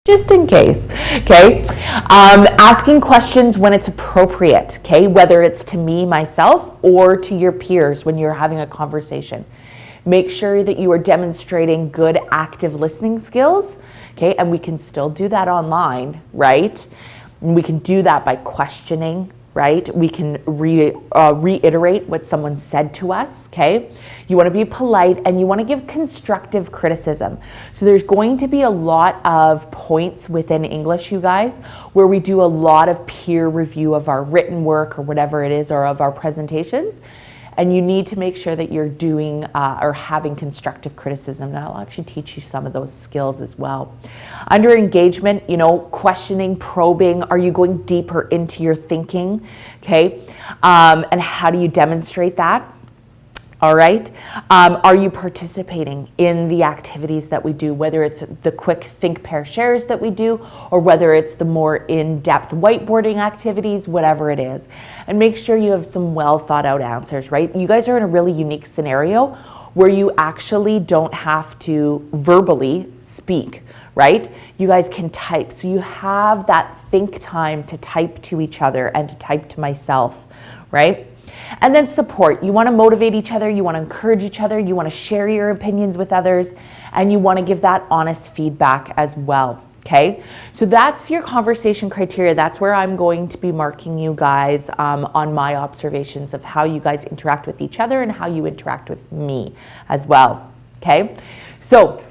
just in case, okay? Asking questions when it's appropriate, okay? Whether it's to me, myself, or to your peers when you're having a conversation. Make sure that you are demonstrating good active listening skills, okay? And we can still do that online, right? And we can do that by questioning, right? We can reiterate what someone said to us, okay? You want to be polite and you want to give constructive criticism. So there's going to be a lot of points within English, you guys, where we do a lot of peer review of our written work or whatever it is, or of our presentations. And you need to make sure that you're doing or having constructive criticism. And I'll actually teach you some of those skills as well. Under engagement, you know, questioning, probing, are you going deeper into your thinking, okay? And how do you demonstrate that? All right. Are you participating in the activities that we do, whether it's the quick think, pair, shares that we do, or whether it's the more in-depth whiteboarding activities, whatever it is. And make sure you have some well thought out answers, right? You guys are in a really unique scenario where you actually don't have to verbally speak, right? You guys can type. So you have that think time to type to each other and to type to myself, right? And then support. You want to motivate each other. You want to encourage each other. You want to share your opinions with others. And you want to give that honest feedback as well. Okay. So that's your conversation criteria. That's where I'm going to be marking you guys on my observations of how you guys interact with each other and how you interact with me as well. Okay. So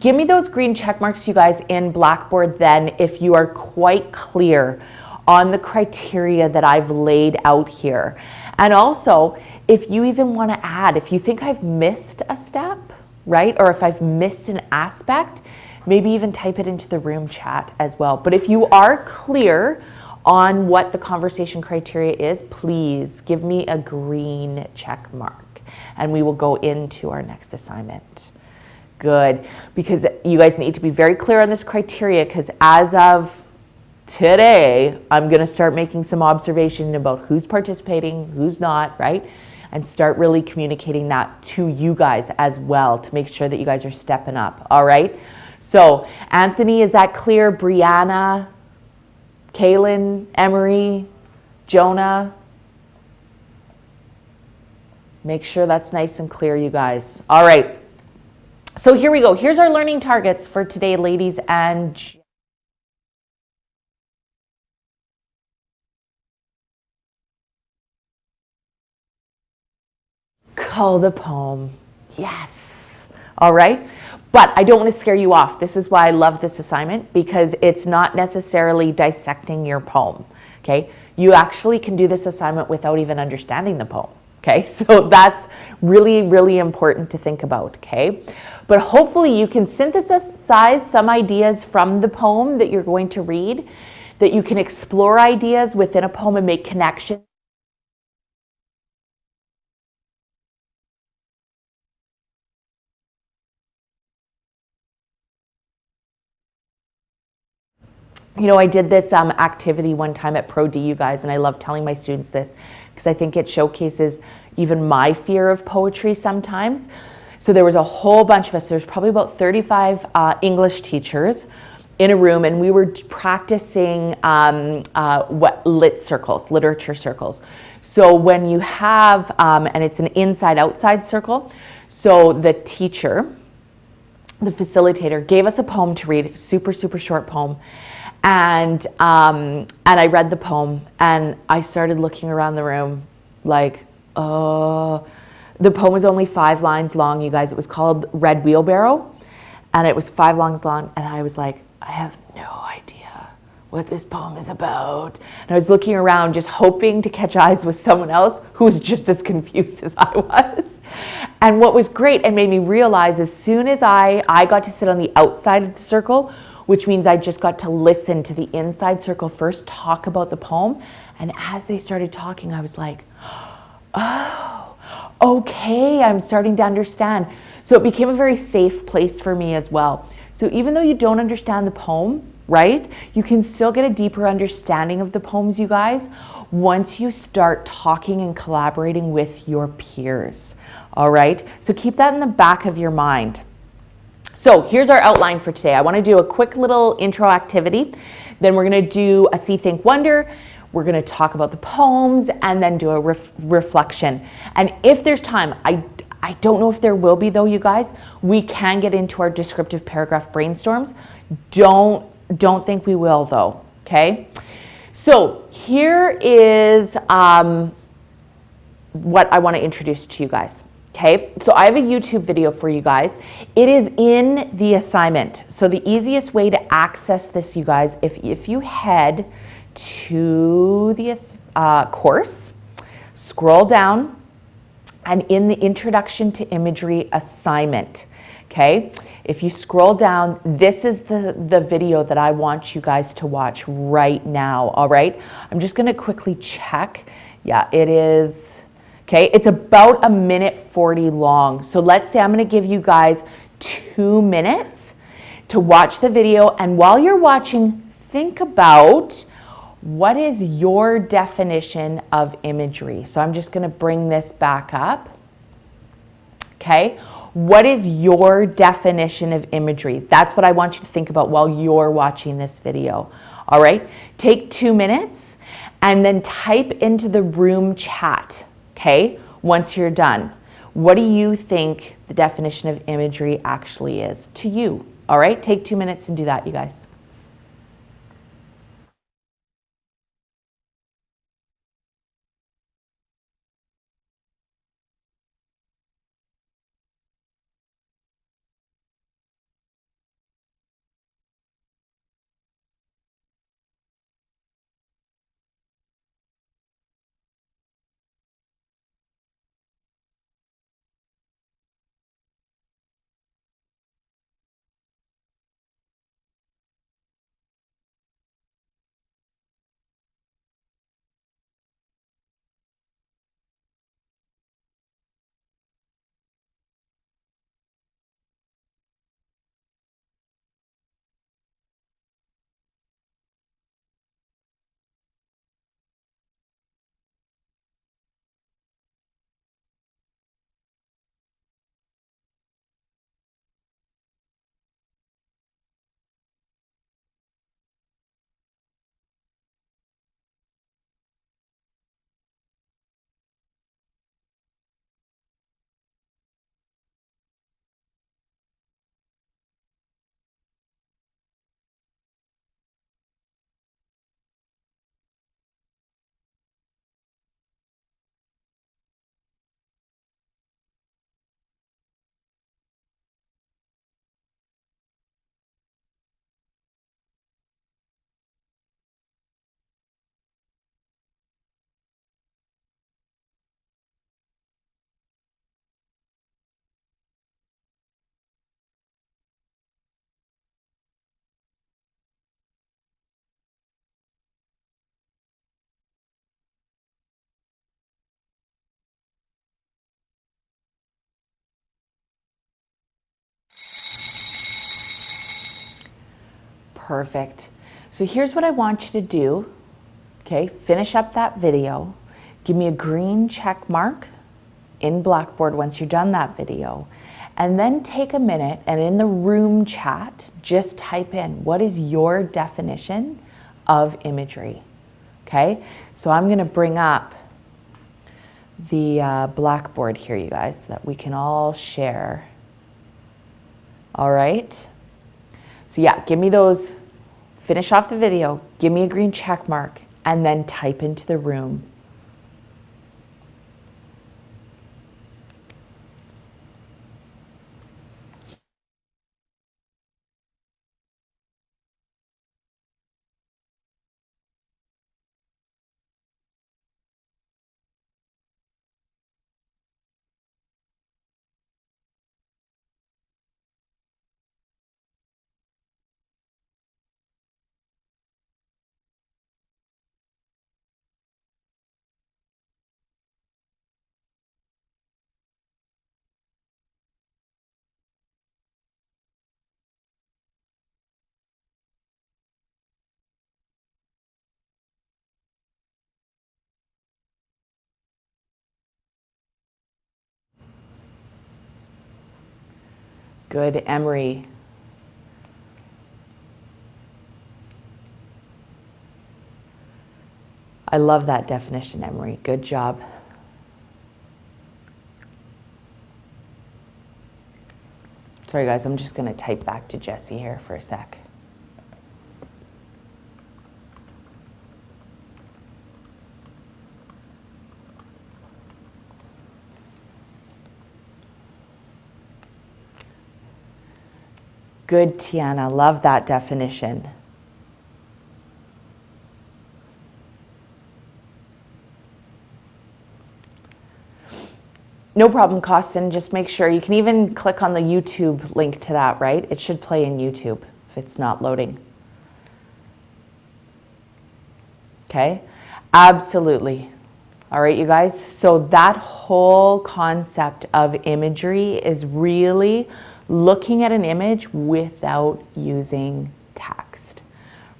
give me those green check marks, you guys, in Blackboard then if you are quite clear on the criteria that I've laid out here. And also, if you even want to add, if you think I've missed a step, right? Or if I've missed an aspect, maybe even type it into the room chat as well. But if you are clear on what the conversation criteria is, please give me a green check mark and we will go into our next assignment. Good, because you guys need to be very clear on this criteria, because as of today, I'm going to start making some observation about who's participating, who's not, right? And start really communicating that to you guys as well to make sure that you guys are stepping up, all right? So, Anthony, is that clear? Brianna, Kaylin, Emery, Jonah? Make sure that's nice and clear, you guys. All right. So here we go. Here's our learning targets for today, ladies and call the poem. Yes. All right. But I don't want to scare you off. This is why I love this assignment, because it's not necessarily dissecting your poem. Okay. You actually can do this assignment without even understanding the poem. Okay. So that's really, really important to think about. Okay. But hopefully you can synthesize some ideas from the poem that you're going to read, that you can explore ideas within a poem and make connections. You know, I did this activity one time at Pro D, you guys, and I love telling my students this because I think it showcases even my fear of poetry sometimes. So there was a whole bunch of us. There's probably about 35 English teachers in a room, and we were practicing lit circles, literature circles. So when you have, and it's an inside-outside circle, so the teacher, the facilitator, gave us a poem to read, super, super short poem. And I read the poem and I started looking around the room like, oh, the poem was only 5 lines long, you guys. It was called Red Wheelbarrow and it was 5 lines long. And I was like, I have no idea what this poem is about. And I was looking around just hoping to catch eyes with someone else who was just as confused as I was. And what was great and made me realize, as soon as I got to sit on the outside of the circle, which means I just got to listen to the inside circle first talk about the poem. And as they started talking, I was like, oh, okay, I'm starting to understand. So it became a very safe place for me as well. So even though you don't understand the poem, right, you can still get a deeper understanding of the poems, you guys, once you start talking and collaborating with your peers. All right, so keep that in the back of your mind. So here's our outline for today. I want to do a quick little intro activity. Then we're going to do a See, Think, Wonder. We're going to talk about the poems and then do a reflection. And if there's time, I don't know if there will be though, you guys, we can get into our descriptive paragraph brainstorms. Don't think we will though, okay? So here is what I want to introduce to you guys. Okay, so I have a YouTube video for you guys. It is in the assignment. So the easiest way to access this, you guys, if you head to the course, scroll down, and in the Introduction to Imagery assignment, okay, if you scroll down, this is the video that I want you guys to watch right now, all right? I'm just gonna quickly check. Yeah, it is. Okay, it's about 1:40 long. So let's say I'm going to give you guys 2 minutes to watch the video. And while you're watching, think about what is your definition of imagery. So I'm just going to bring this back up. Okay, what is your definition of imagery? That's what I want you to think about while you're watching this video. All right, take 2 minutes and then type into the room chat. Okay, once you're done, what do you think the definition of imagery actually is to you? All right, take 2 minutes and do that, you guys. Perfect. So here's what I want you to do. Okay, finish up that video. Give me a green check mark in Blackboard once you're done that video. And then take a minute and in the room chat, just type in, what is your definition of imagery? Okay, so I'm going to bring up the Blackboard here, you guys, so that we can all share. All right. So yeah, give me those, finish off the video, give me a green check mark, and then type into the room. Good, Emery. I love that definition, Emery. Good job. Sorry guys, I'm just going to type back to Jesse here for a sec. Good, Tiana. Love that definition. No problem, Costin. Just make sure. You can even click on the YouTube link to that, right? It should play in YouTube if it's not loading. Okay? Absolutely. All right, you guys. So that whole concept of imagery is really looking at an image without using text,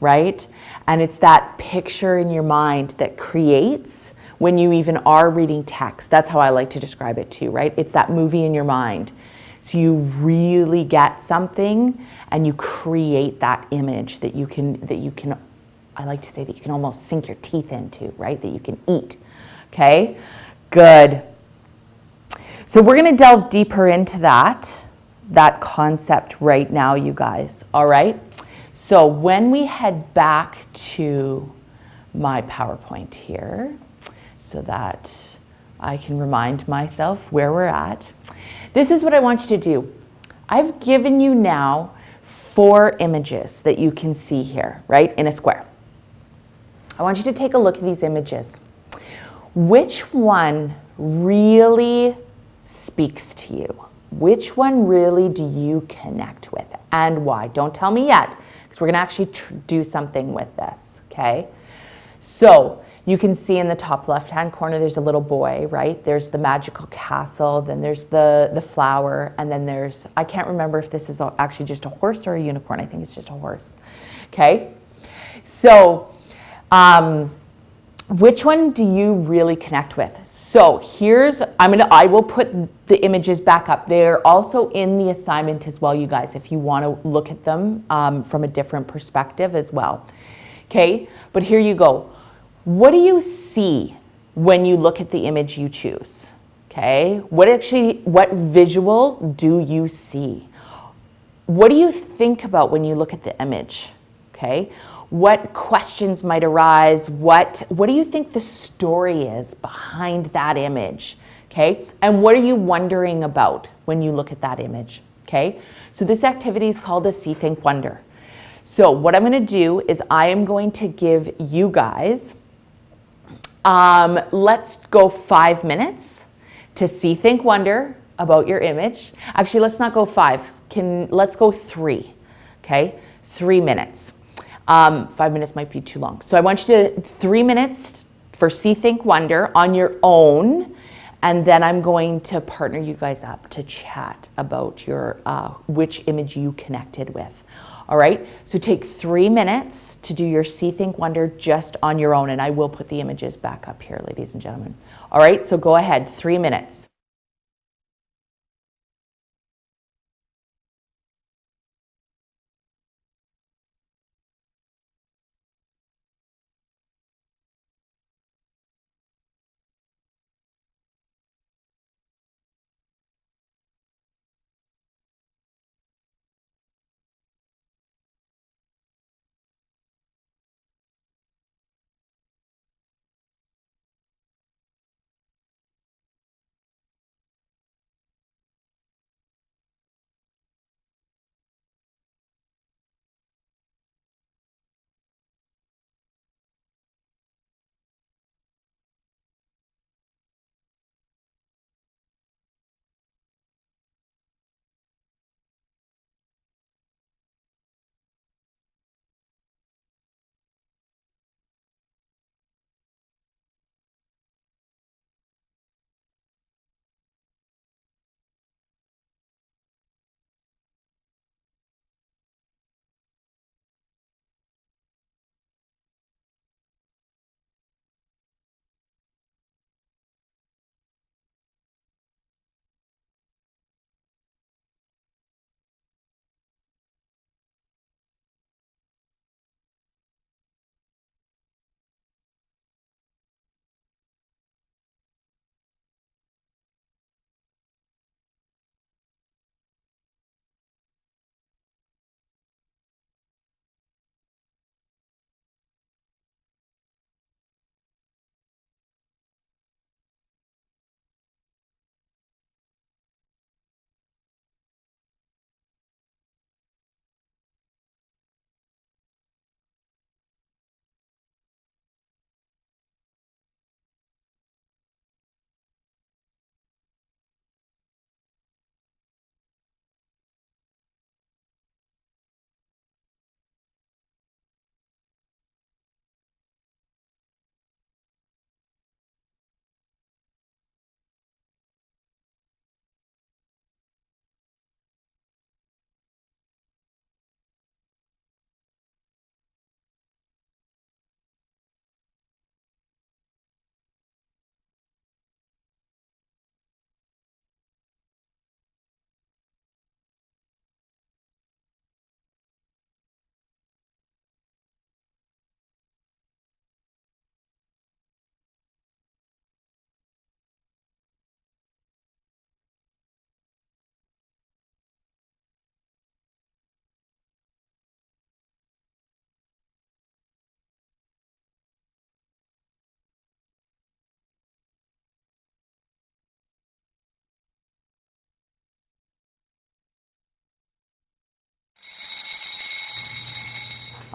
right? And it's that picture in your mind that creates when you even are reading text. That's how I like to describe it too, right? It's that movie in your mind. So you really get something and you create that image that you can, I like to say that you can almost sink your teeth into, right? That you can eat. Okay, good. So we're going to delve deeper into that concept right now, you guys. All right. So when we head back to my PowerPoint here, so that I can remind myself where we're at, this is what I want you to do. I've given you now 4 images that you can see here, right, in a square. I want you to take a look at these images. Which one really speaks to you? Which one really do you connect with and why? Don't tell me yet, because we're going to actually do something with this, okay? So you can see in the top left-hand corner, there's a little boy, right? There's the magical castle, then there's the flower, and then there's, I can't remember if this is actually just a horse or a unicorn. I think it's just a horse, okay? So, which one do you really connect with? So here's, I will put the images back up. They're also in the assignment as well, you guys, if you want to look at them from a different perspective as well. Okay, but here you go. What do you see when you look at the image you choose? Okay, what visual do you see? What do you think about when you look at the image? Okay. What questions might arise? What do you think the story is behind that image? Okay. And what are you wondering about when you look at that image? Okay. So this activity is called a See, Think, Wonder. So what I'm going to do is I am going to give you guys, let's go 5 minutes to see, think, wonder about your image. Actually, let's not go 5. Let's go 3. Okay. 3 minutes. 5 minutes might be too long. So I want you to 3 minutes for See, Think, Wonder on your own. And then I'm going to partner you guys up to chat about your which image you connected with. All right. So take 3 minutes to do your See, Think, Wonder just on your own. And I will put the images back up here, ladies and gentlemen. All right. So go ahead. 3 minutes.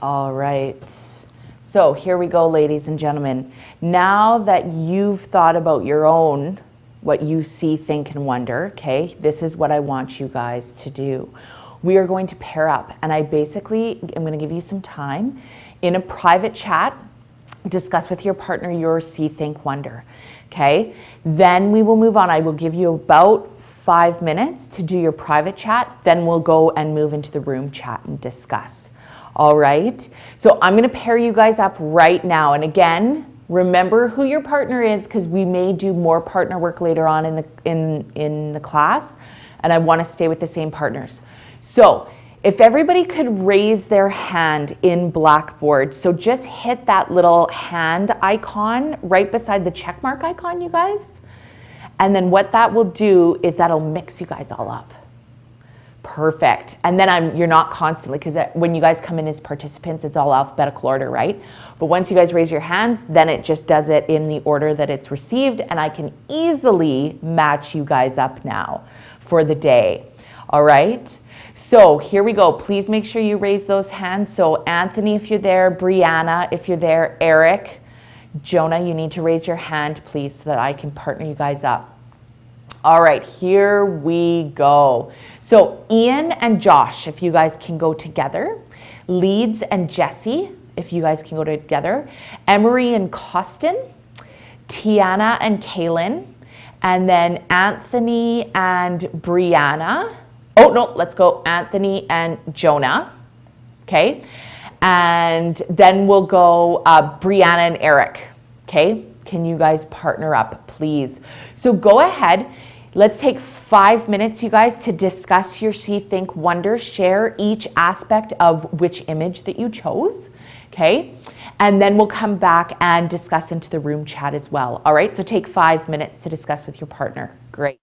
All right. So here we go, ladies and gentlemen. Now that you've thought about your own, what you see, think, and wonder, okay, this is what I want you guys to do. We are going to pair up, and I basically am going to give you some time in a private chat. Discuss with your partner your see, think, wonder. Okay, then we will move on. I will give you about 5 minutes to do your private chat. Then we'll go and move into the room chat and discuss. All right. So I'm going to pair you guys up right now. And again, remember who your partner is, because we may do more partner work later on in the class, and I want to stay with the same partners. So if everybody could raise their hand in Blackboard, so just hit that little hand icon right beside the check mark icon, you guys. And then what that will do is that'll mix you guys all up. Perfect. And then you're not constantly, because when you guys come in as participants, it's all alphabetical order, right? But once you guys raise your hands, then it just does it in the order that it's received, and I can easily match you guys up now for the day. All right. So here we go. Please make sure you raise those hands. So Anthony, if you're there, Brianna, if you're there, Eric, Jonah, you need to raise your hand, please, so that I can partner you guys up. All right, here we go. So Ian and Josh, if you guys can go together. Leeds and Jesse, if you guys can go together. Emery and Costin. Tiana and Kaylin. And then Anthony and Brianna. Oh, no, let's go Anthony and Jonah. Okay. And then we'll go Brianna and Eric. Okay. Can you guys partner up, please? So go ahead. Let's take 5 minutes, you guys, to discuss your see, think, wonder. Share each aspect of which image that you chose. Okay. And then we'll come back and discuss into the room chat as well. All right. So take 5 minutes to discuss with your partner. Great.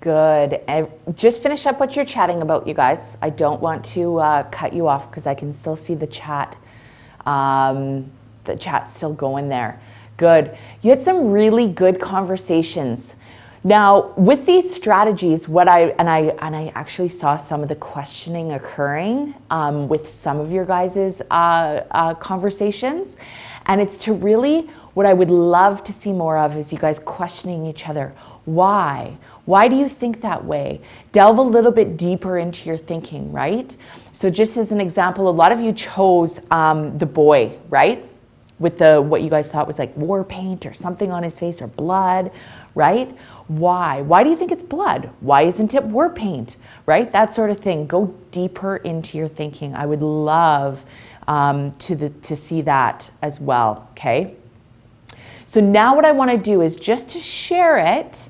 Good. And just finish up what you're chatting about, you guys. I don't want to cut you off because I can still see the chat. The chat's still going there. Good. You had some really good conversations. Now, with these strategies, I actually saw some of the questioning occurring with some of your guys' conversations, and it's to really, what I would love to see more of is you guys questioning each other. Why? Why do you think that way? Delve a little bit deeper into your thinking, right? So just as an example, a lot of you chose the boy, right? With what you guys thought was like war paint or something on his face or blood, right? Why? Why do you think it's blood? Why isn't it war paint, right? That sort of thing. Go deeper into your thinking. I would love to see that as well, okay? So now what I want to do is just to share it,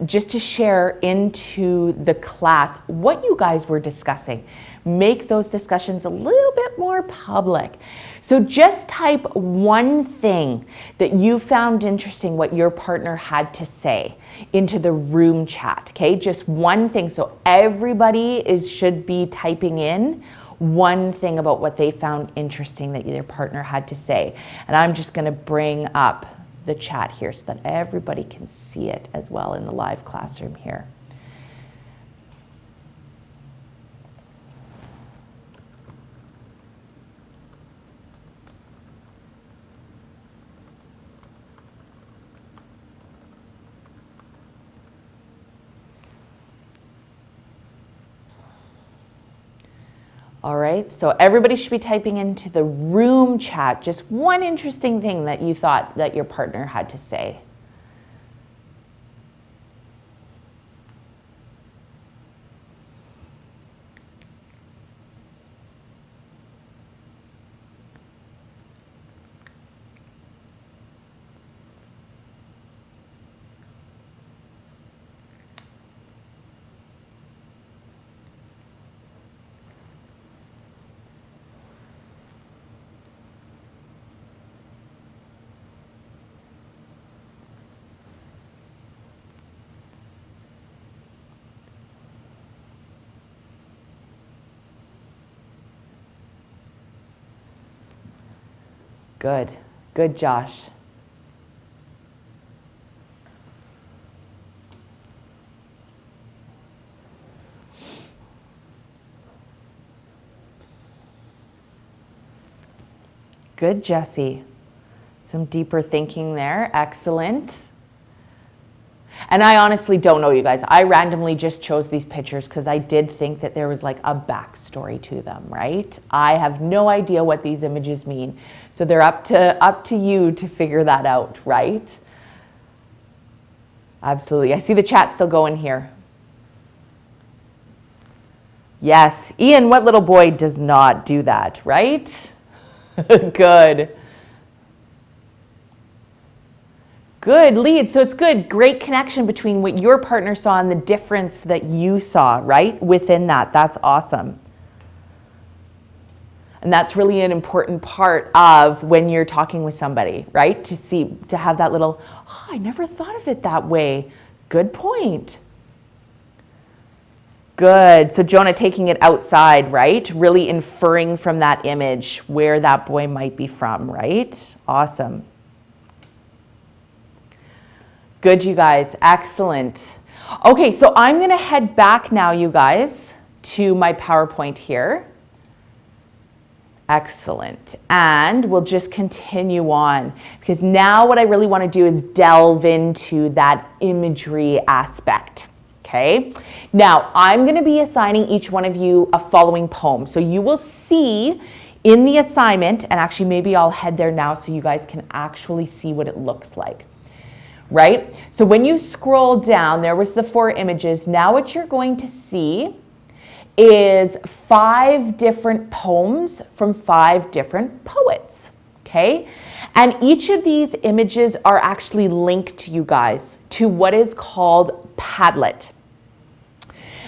just to share into the class what you guys were discussing. Make those discussions a little bit more public. So just type one thing that you found interesting, what your partner had to say, into the room chat, okay? Just one thing. So everybody should be typing in one thing about what they found interesting that their partner had to say. And I'm just going to bring up the chat here so that everybody can see it as well in the live classroom here. All right, so everybody should be typing into the room chat just one interesting thing that you thought that your partner had to say. Good. Good, Josh. Good, Jesse. Some deeper thinking there. Excellent. And I honestly don't know, you guys. I randomly just chose these pictures because I did think that there was like a backstory to them, right? I have no idea what these images mean. So they're up to you to figure that out, right? Absolutely. I see the chat still going here. Yes. Ian, what little boy does not do that, right? Good. Good lead. So it's good. Great connection between what your partner saw and the difference that you saw, right? Within that. That's awesome. And that's really an important part of when you're talking with somebody, right? To have that little, oh, I never thought of it that way. Good point. Good. So Jonah taking it outside, right? Really inferring from that image where that boy might be from, right? Awesome. Good, you guys. Excellent. Okay, so I'm going to head back now, you guys, to my PowerPoint here. Excellent. And we'll just continue on because now what I really want to do is delve into that imagery aspect. Okay. Now I'm going to be assigning each one of you a following poem. So you will see in the assignment, and actually maybe I'll head there now so you guys can actually see what it looks like. Right? So when you scroll down, there was the 4 images. Now what you're going to see is 5 different poems from 5 different poets. Okay? And each of these images are actually linked, you guys, to what is called Padlet.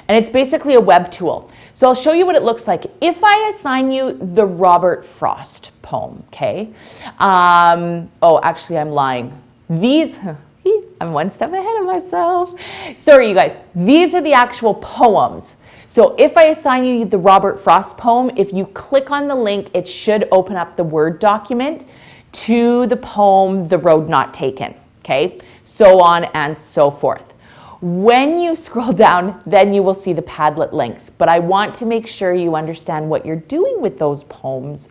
And it's basically a web tool. So I'll show you what it looks like. If I assign you the Robert Frost poem, okay? Oh, actually I'm lying. These I'm one step ahead of myself. Sorry, you guys. These are the actual poems. So if I assign you the Robert Frost poem, if you click on the link, it should open up the Word document to the poem, The Road Not Taken. Okay? So on and so forth. When you scroll down, then you will see the Padlet links. But I want to make sure you understand what you're doing with those poems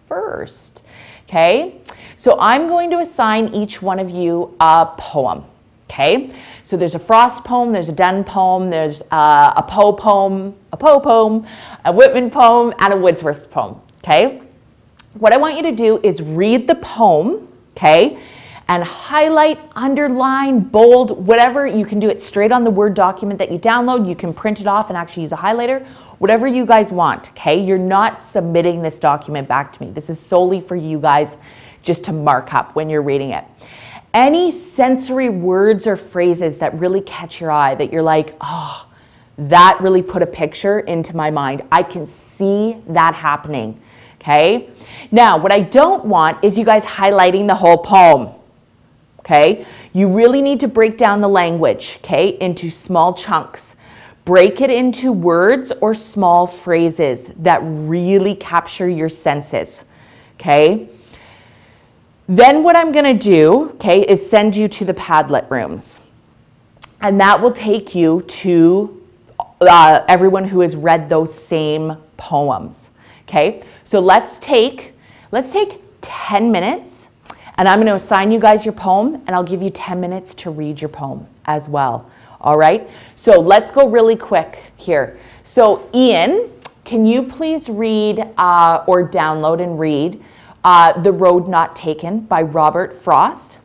first. Okay? So I'm going to assign each one of you a poem. Okay? So there's a Frost poem, there's a Donne poem, there's a Poe poem, a Whitman poem, and a Wordsworth poem. Okay? What I want you to do is read the poem, okay, and highlight, underline, bold, whatever. You can do it straight on the Word document that you download. You can print it off and actually use a highlighter, whatever you guys want, okay? You're not submitting this document back to me. This is solely for you guys just to mark up when you're reading it. Any sensory words or phrases that really catch your eye, that you're like, oh, that really put a picture into my mind. I can see that happening, okay? Now, what I don't want is you guys highlighting the whole poem, okay? You really need to break down the language, okay, into small chunks. Break it into words or small phrases that really capture your senses, okay? Then what I'm going to do, okay, is send you to the Padlet rooms. And that will take you to everyone who has read those same poems, okay? So let's take 10 minutes, and I'm going to assign you guys your poem, and I'll give you 10 minutes to read your poem as well, all right? So let's go really quick here. So Ian, can you please read or download and read The Road Not Taken by Robert Frost?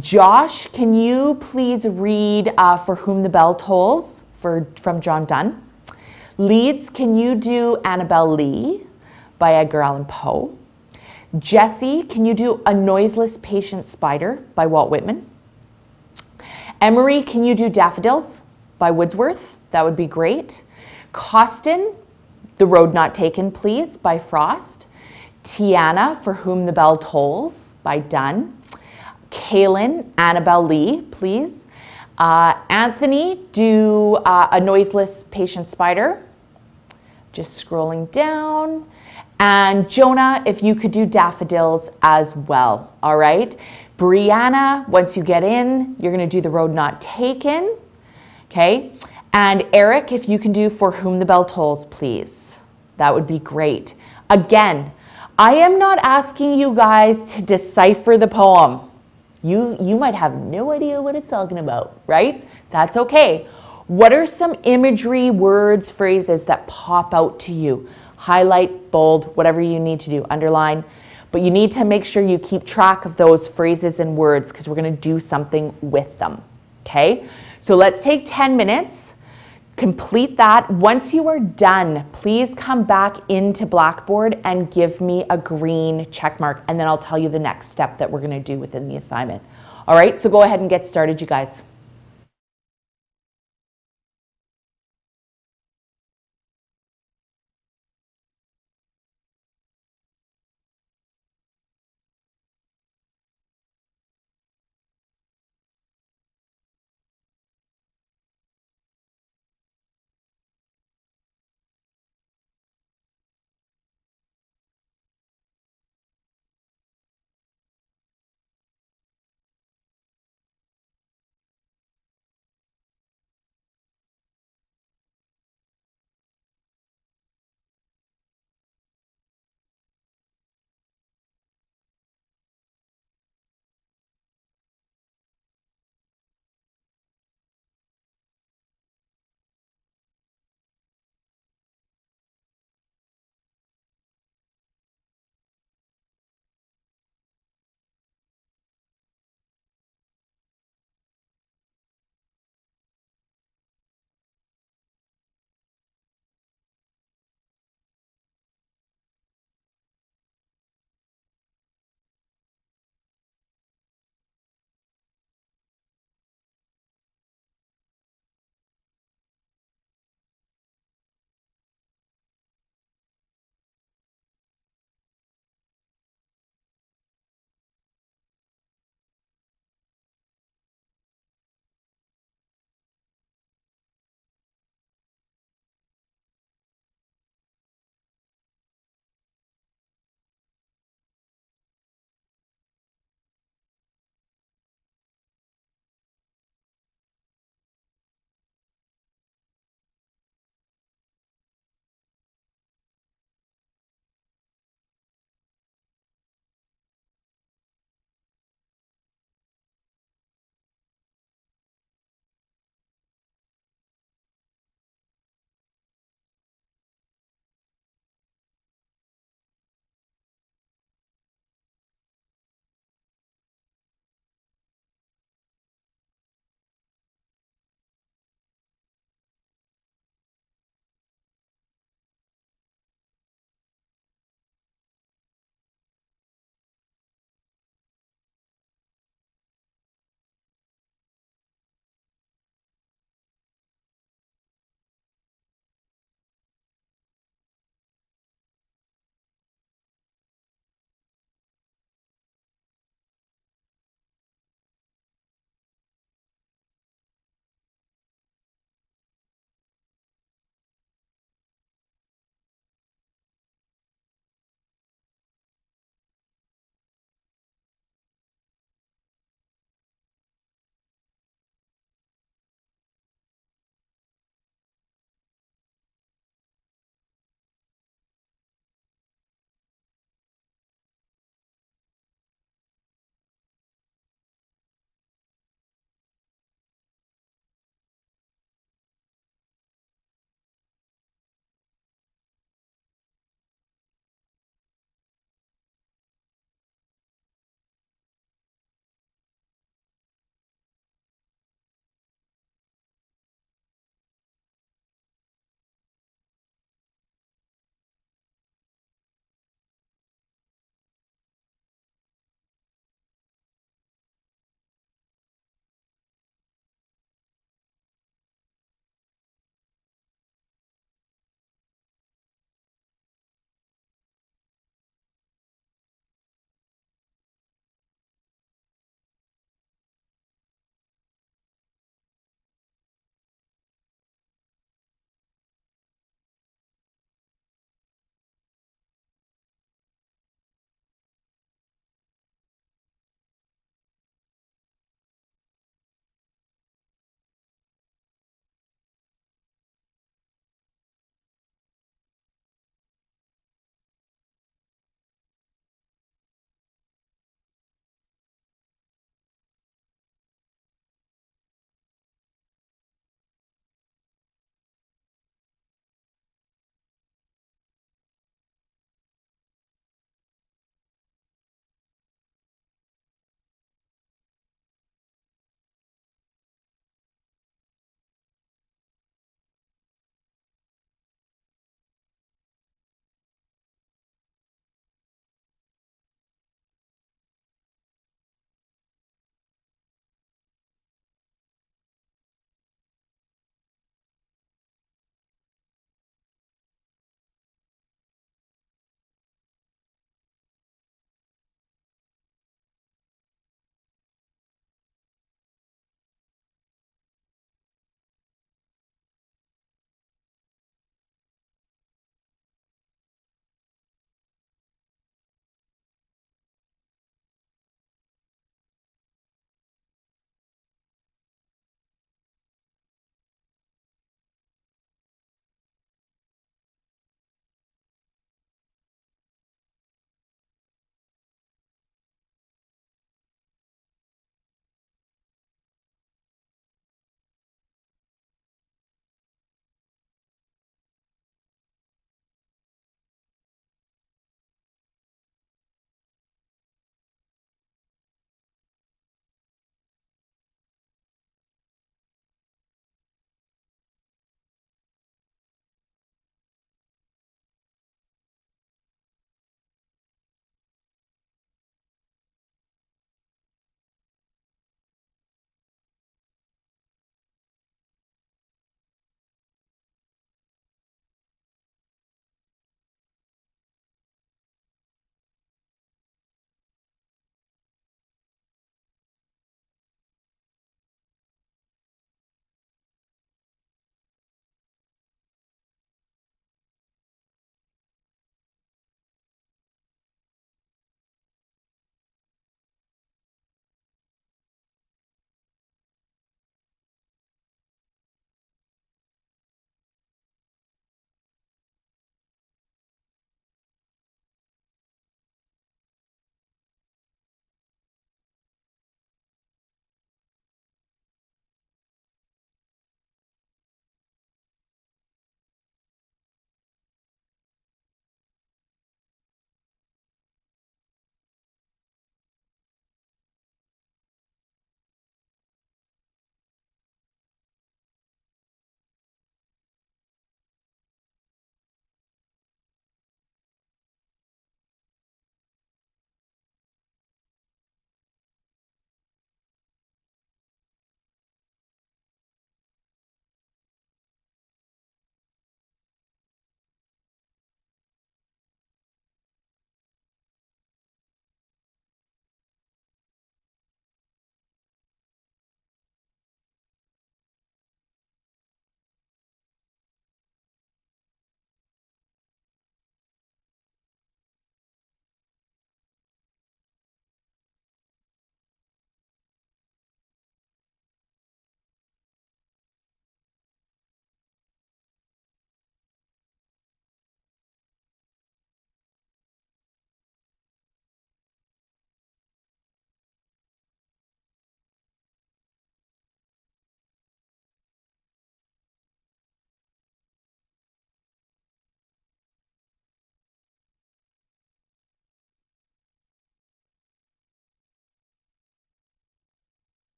Josh, can you please read For Whom the Bell Tolls from John Donne? Leeds, can you do Annabel Lee by Edgar Allan Poe? Jesse, can you do A Noiseless Patient Spider by Walt Whitman? Emery, can you do Daffodils by Wordsworth? That would be great. Costin, The Road Not Taken, please, by Frost. Tiana, For Whom the Bell Tolls by Donne. Kaylin, Annabel Lee, please. Anthony, do A Noiseless Patient Spider. Just scrolling down. And Jonah, if you could do Daffodils as well, all right? Brianna, once you get in, you're gonna do The Road Not Taken, okay? And Eric, if you can do For Whom the Bell Tolls, please. That would be great. Again, I am not asking you guys to decipher the poem. You might have no idea what it's talking about, right? That's okay. What are some imagery, words, phrases that pop out to you? Highlight, bold, whatever you need to do, underline. But you need to make sure you keep track of those phrases and words because we're going to do something with them, okay? So let's take 10 minutes. Complete that. Once you are done, please come back into Blackboard and give me a green check mark, and then I'll tell you the next step that we're going to do within the assignment. All right, so go ahead and get started, you guys.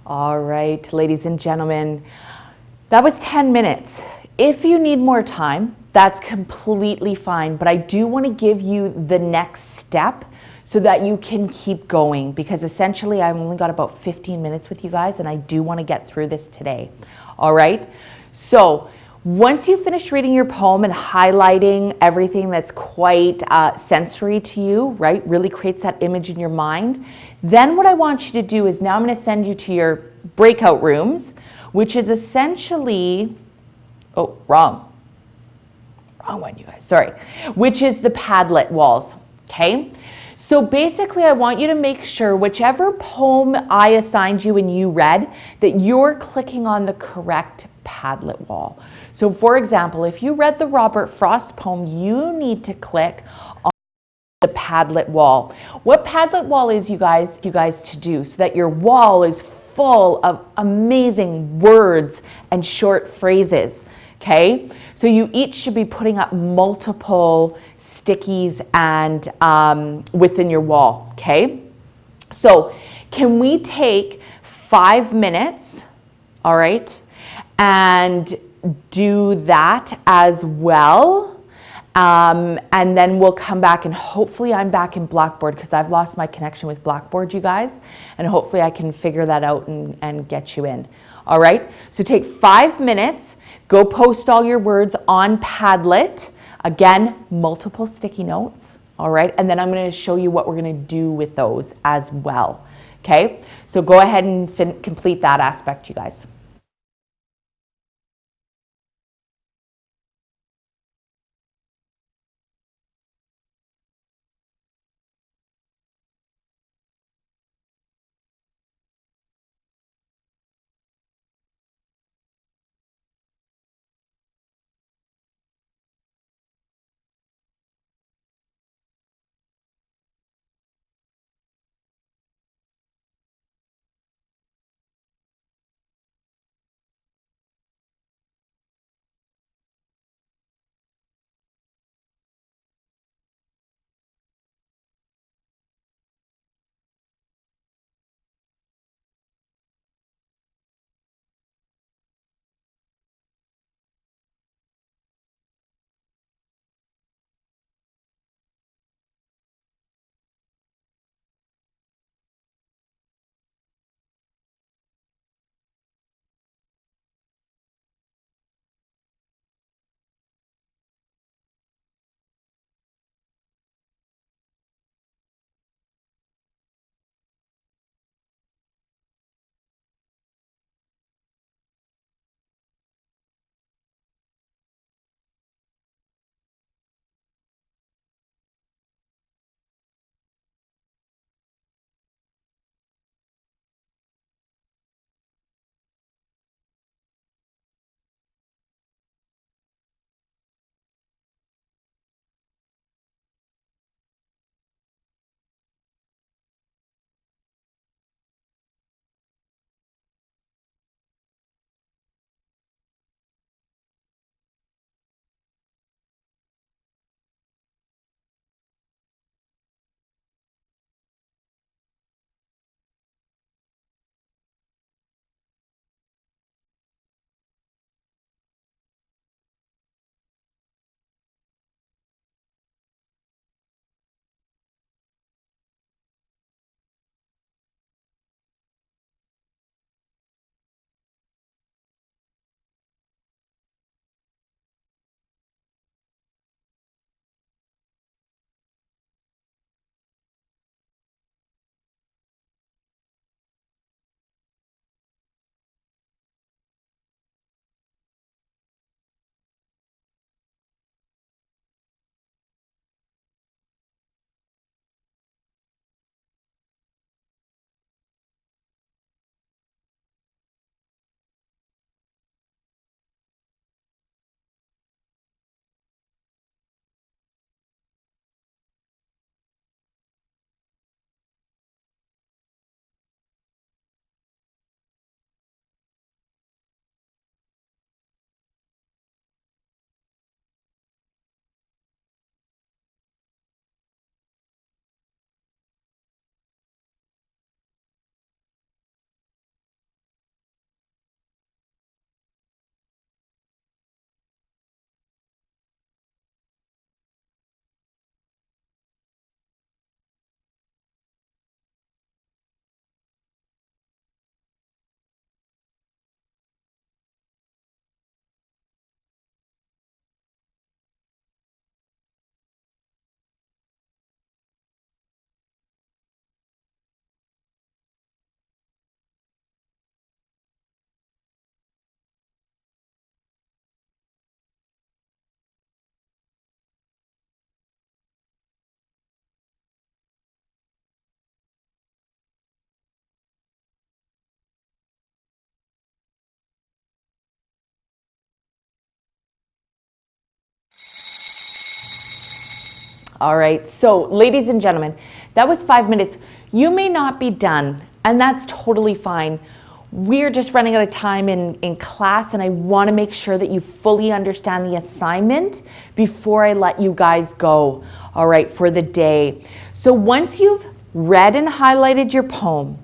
All right, ladies and gentlemen, that was 10 minutes. If you need more time, that's completely fine, but I do want to give you the next step so that you can keep going, because essentially I've only got about 15 minutes with you guys and I do want to get through this today. All right, so once you finish reading your poem and highlighting everything that's quite sensory to you, right, really creates that image in your mind, then what I want you to do is now I'm going to send you to your breakout rooms, which is essentially, oh, wrong one, you guys, sorry, which is the Padlet walls, okay? So basically I want you to make sure whichever poem I assigned you and you read, that you're clicking on the correct Padlet wall. So for example, if you read the Robert Frost poem, you need to click on the Padlet wall. What Padlet wall is, you guys to do so that your wall is full of amazing words and short phrases, okay? So you each should be putting up multiple stickies and within your wall, okay? So can we take 5 minutes, all right, and do that as well? And then we'll come back and hopefully I'm back in Blackboard because I've lost my connection with Blackboard, you guys, and hopefully I can figure that out and get you in. All right, so take 5 minutes, go post all your words on Padlet. Again, multiple sticky notes, all right? And then I'm gonna show you what we're gonna do with those as well, okay? So go ahead and complete that aspect, you guys. All right, so ladies and gentlemen, that was 5 minutes. You may not be done, and that's totally fine. We're just running out of time in class, and I want to make sure that you fully understand the assignment before I let you guys go, all right, for the day. So once you've read and highlighted your poem,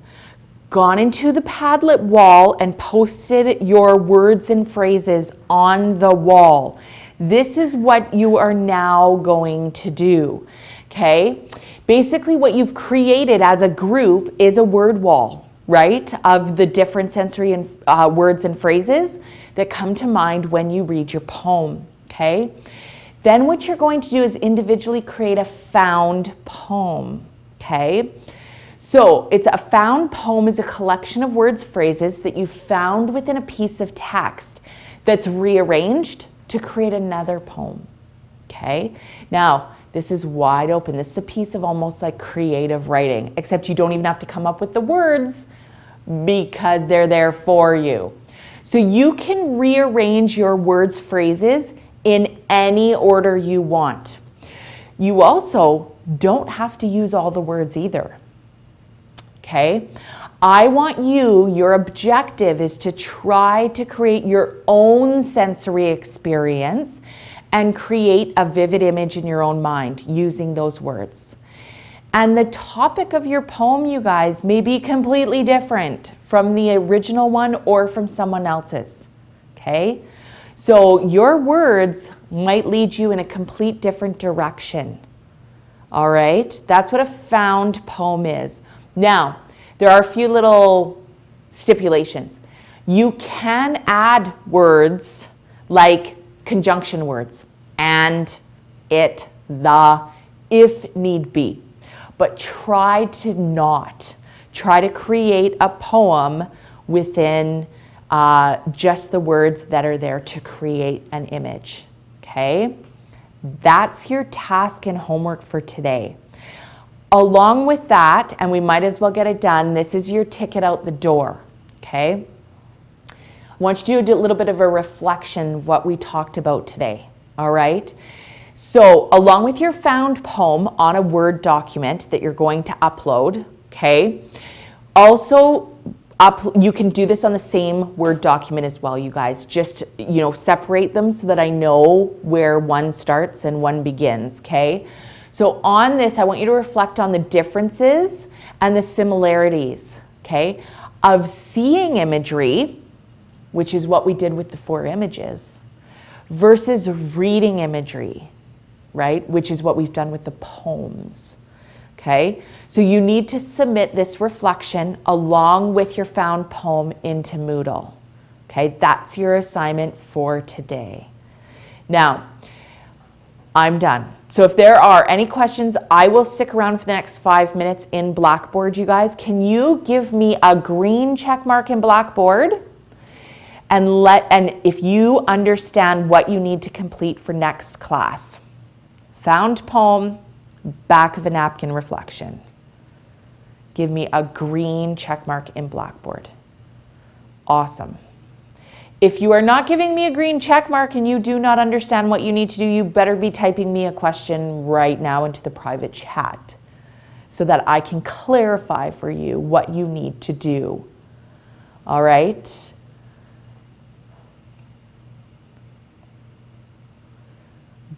gone into the Padlet wall and posted your words and phrases on the wall, this is what you are now going to do, okay? Basically what you've created as a group is a word wall, right? Of the different sensory and words and phrases that come to mind when you read your poem, okay? Then what you're going to do is individually create a found poem, okay? So it's a found poem is a collection of words, phrases that you found within a piece of text that's rearranged to create another poem, okay? Now, this is wide open. This is a piece of almost like creative writing, except you don't even have to come up with the words because they're there for you. So you can rearrange your words, phrases in any order you want. You also don't have to use all the words either. Okay, I want your objective is to try to create your own sensory experience and create a vivid image in your own mind using those words. And the topic of your poem, you guys, may be completely different from the original one or from someone else's, okay? So your words might lead you in a complete different direction, all right? That's what a found poem is. Now, there are a few little stipulations. You can add words like conjunction words, and, it, the, if need be. But try to not. Try to create a poem within just the words that are there to create an image, okay? That's your task and homework for today. Along with that, and we might as well get it done, this is your ticket out the door, okay? I want you to do a little bit of a reflection of what we talked about today, all right? So along with your found poem on a Word document that you're going to upload, okay? Also, you can do this on the same Word document as well, you guys. Just, separate them so that I know where one starts and one begins, okay? So on this, I want you to reflect on the differences and the similarities, okay, of seeing imagery, which is what we did with the 4 images, versus reading imagery, right, which is what we've done with the poems, okay? So you need to submit this reflection along with your found poem into Moodle, okay? That's your assignment for today. Now, I'm done. So if there are any questions, I will stick around for the next 5 minutes in Blackboard, you guys. Can you give me a green check mark in Blackboard? And if you understand what you need to complete for next class. Found poem, back of a napkin reflection. Give me a green check mark in Blackboard. Awesome. If you are not giving me a green check mark and you do not understand what you need to do, you better be typing me a question right now into the private chat so that I can clarify for you what you need to do. All right?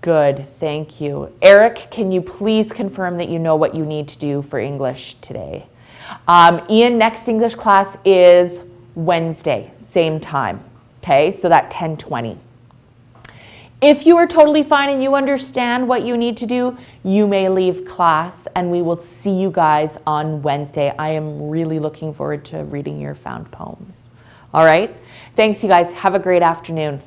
Good, thank you. Eric, can you please confirm that you know what you need to do for English today? Ian, next English class is Wednesday, same time. Okay, so that 10:20. If you are totally fine and you understand what you need to do, you may leave class and we will see you guys on Wednesday. I am really looking forward to reading your found poems. All right, thanks you guys. Have a great afternoon.